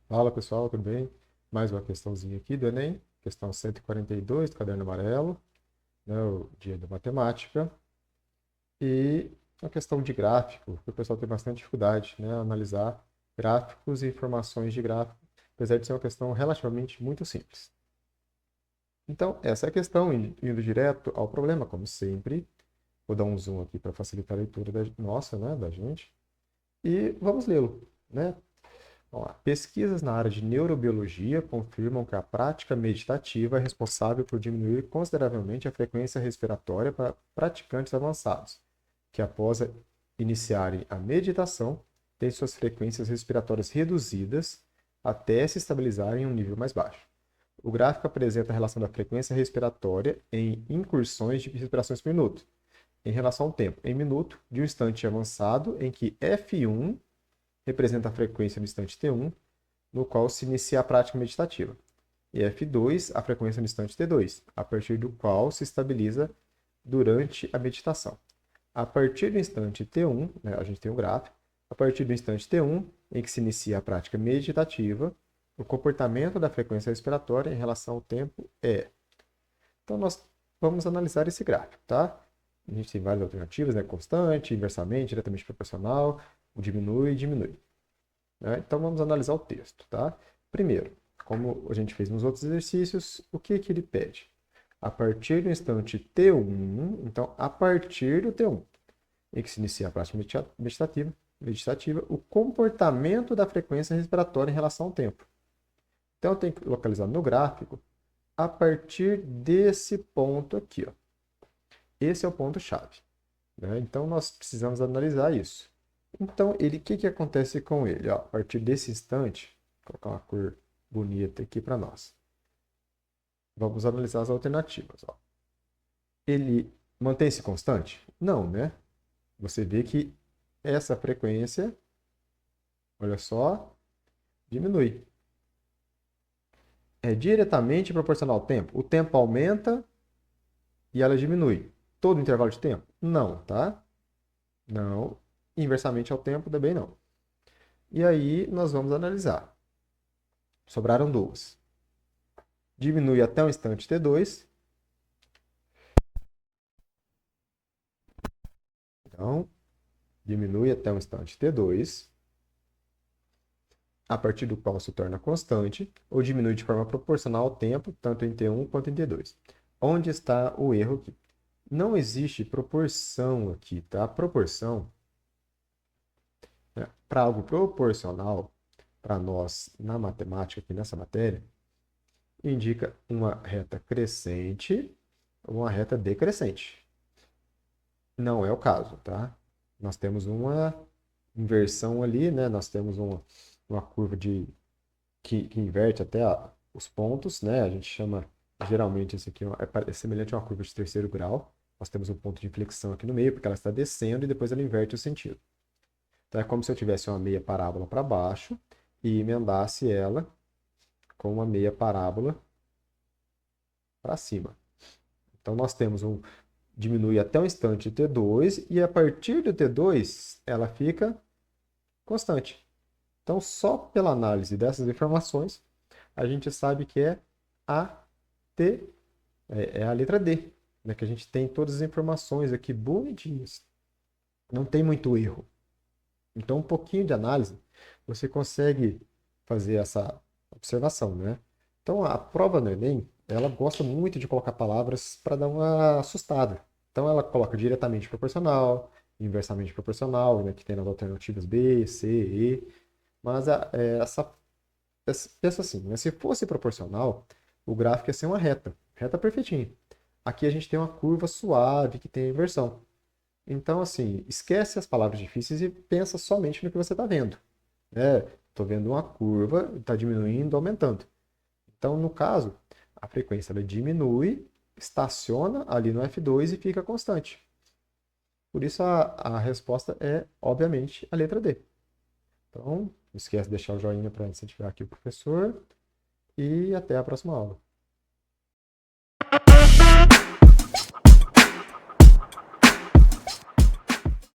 Fala pessoal, tudo bem? Mais uma questãozinha aqui do Enem, questão 142, caderno amarelo, né, o dia da matemática, e uma questão de gráfico, que o pessoal tem bastante dificuldade, né, analisar gráficos e informações de gráfico, apesar de ser uma questão relativamente muito simples. Então, essa é a questão, indo direto ao problema, como sempre. Vou dar um zoom aqui para facilitar a leitura nossa, né, da gente, e vamos lê-lo, né? Vamos lá. Pesquisas na área de neurobiologia confirmam que a prática meditativa é responsável por diminuir consideravelmente a frequência respiratória para praticantes avançados, que após iniciarem a meditação, têm suas frequências respiratórias reduzidas até se estabilizarem em um nível mais baixo. O gráfico apresenta a relação da frequência respiratória em incursões de respirações por minuto, em relação ao tempo, em minuto, de um instante avançado em que F1 representa a frequência do instante T1, no qual se inicia a prática meditativa, e F2, a frequência no instante T2, a partir do qual se estabiliza durante a meditação. A partir do instante T1, né, a gente tem um gráfico, a partir do instante T1, em que se inicia a prática meditativa, o comportamento da frequência respiratória em relação ao tempo é. Então, nós vamos analisar esse gráfico, tá? A gente tem várias alternativas, né? Constante, inversamente, diretamente proporcional, diminui e diminui. Né? Então, vamos analisar o texto, tá? Primeiro, como a gente fez nos outros exercícios, o que que ele pede? A partir do instante T1, então, a partir do T1, em que se inicia a prática meditativa, o comportamento da frequência respiratória em relação ao tempo. Então, eu tenho que localizar no gráfico a partir desse ponto aqui, ó. Esse é o ponto-chave, né? Então, nós precisamos analisar isso. Então, o que acontece com ele? Ó, a partir desse instante, vou colocar uma cor bonita aqui para nós. Vamos analisar as alternativas. Ó. Ele mantém-se constante? Não, né? Você vê que essa frequência, olha só, diminui. É diretamente proporcional ao tempo. O tempo aumenta e ela diminui. Todo intervalo de tempo? Não, tá? Não. Inversamente ao tempo também não. E aí nós vamos analisar. Sobraram duas. Diminui até o instante T2. Então, diminui até o instante T2, a partir do qual se torna constante, ou diminui de forma proporcional ao tempo, tanto em T1 quanto em T2. Onde está o erro aqui? Não existe proporção aqui, tá? Proporção, né? Para algo proporcional, para nós, na matemática, aqui nessa matéria, indica uma reta crescente ou uma reta decrescente. Não é o caso, tá? Nós temos uma inversão ali, né? Nós temos uma curva que inverte até os pontos, né? A gente chama, geralmente, isso aqui é semelhante a uma curva de terceiro grau. Nós temos um ponto de inflexão aqui no meio, porque ela está descendo e depois ela inverte o sentido. Então, é como se eu tivesse uma meia parábola para baixo e emendasse ela com uma meia parábola para cima. Então, nós temos diminui até o instante T2 e a partir do T2 ela fica constante. Então, só pela análise dessas informações, a gente sabe que é a T, é a letra D, né? Que a gente tem todas as informações aqui bonitinhas. Não tem muito erro. Então, um pouquinho de análise, você consegue fazer essa observação, né? Então, a prova no Enem, ela gosta muito de colocar palavras para dar uma assustada. Então, ela coloca diretamente proporcional, inversamente proporcional, né? Que tem nas alternativas B, C, E. Mas pensa assim, né? Se fosse proporcional, o gráfico ia ser uma reta, reta perfeitinha. Aqui a gente tem uma curva suave que tem a inversão. Então, assim, esquece as palavras difíceis e pensa somente no que você está vendo. Estou vendo uma curva, está diminuindo, aumentando. Então, no caso, a frequência ela diminui, estaciona ali no F2 e fica constante. Por isso, a resposta é, obviamente, a letra D. Então, não esquece de deixar o joinha para incentivar aqui o professor e até a próxima aula.